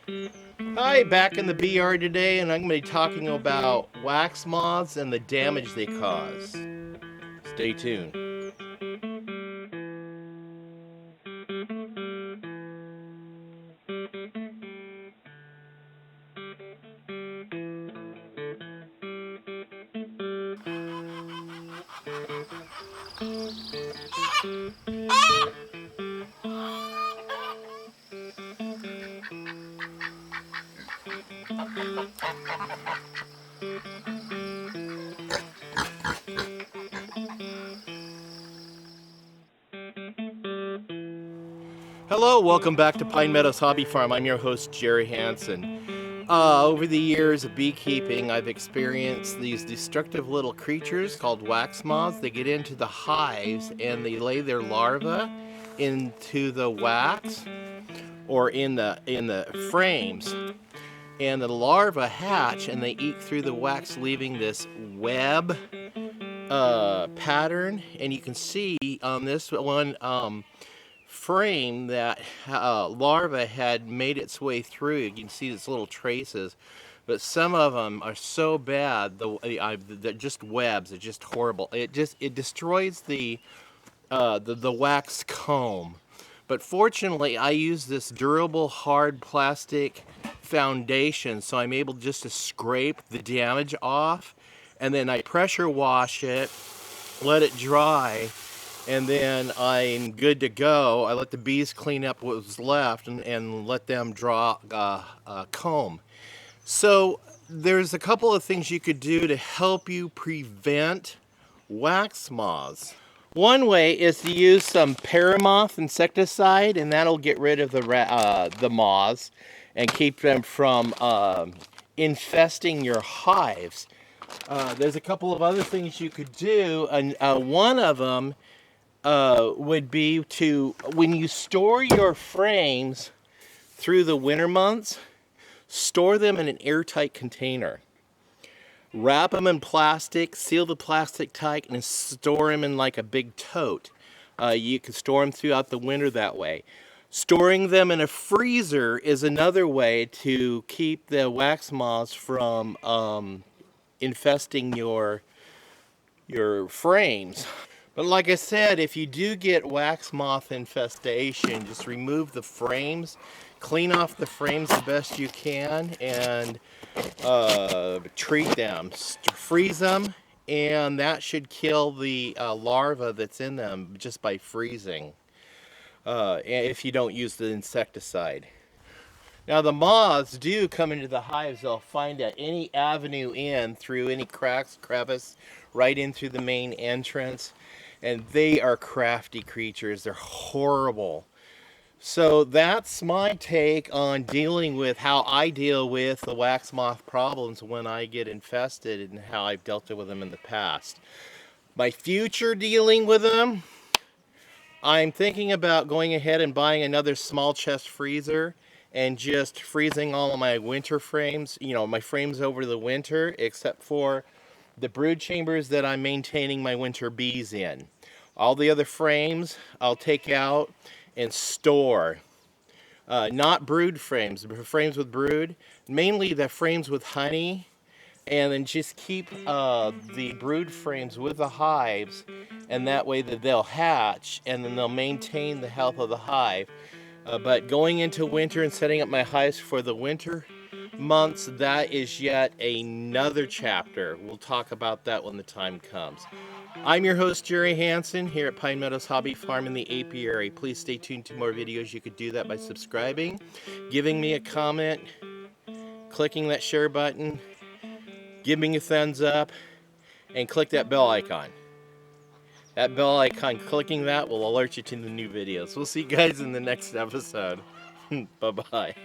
Hi, back in the bee yard today, and I'm going to be talking about wax moths and the damage they cause. Stay tuned. Hello, welcome back to Pine Meadows Hobby Farm. I'm your host, Jerry Hanson. Over the years of beekeeping, I've experienced these destructive little creatures called wax moths. They get into the hives and they lay their larvae into the wax or in the frames. And the larvae hatch and they eat through the wax, leaving this web pattern. And you can see on this one frame that larva had made its way through. You can see its little traces, but some of them are so bad. They're just webs. It's just horrible. It destroys the wax comb. But fortunately, I use this durable, hard plastic foundation, so I'm able just to scrape the damage off, and then I pressure wash it, let it dry, and then I'm good to go. I let the bees clean up what was left and let them draw a comb. So there's a couple of things you could do to help you prevent wax moths. One way is to use some paramoth insecticide, and that'll get rid of the moths and keep them from infesting your hives. There's a couple of other things you could do, and one of them would be to, when you store your frames through the winter months, store them in an airtight container. Wrap them in plastic, seal the plastic tight, and store them in like a big tote. You can store them throughout the winter that way. Storing them in a freezer is another way to keep the wax moths from infesting your frames. But like I said, if you do get wax moth infestation, just remove the frames, clean off the frames the best you can, and treat them. Freeze them, and that should kill the larva that's in them just by freezing, if you don't use the insecticide. Now the moths do come into the hives. They'll find any avenue in through any cracks, crevice, right in through the main entrance. And they are crafty creatures. They're horrible. So that's my take on dealing with how I deal with the wax moth problems when I get infested and how I've dealt with them in the past. My future dealing with them, I'm thinking about going ahead and buying another small chest freezer and just freezing all of my winter frames, my frames over the winter, except for the brood chambers that I'm maintaining my winter bees in. All the other frames I'll take out and store. Not brood frames, but frames with brood. Mainly the frames with honey. And then just keep the brood frames with the hives, and that way that they'll hatch and then they'll maintain the health of the hive. But going into winter and setting up my hives for the winter months, that is yet another chapter. We'll talk about that when the time comes. I'm your host, Jerry Hanson, here at Pine Meadows Hobby Farm in the apiary. Please stay tuned to more videos. You could do that by subscribing, giving me a comment, clicking that share button, giving me a thumbs up, and click that bell icon. That bell icon, clicking that will alert you to the new videos. We'll see you guys in the next episode. Bye-bye.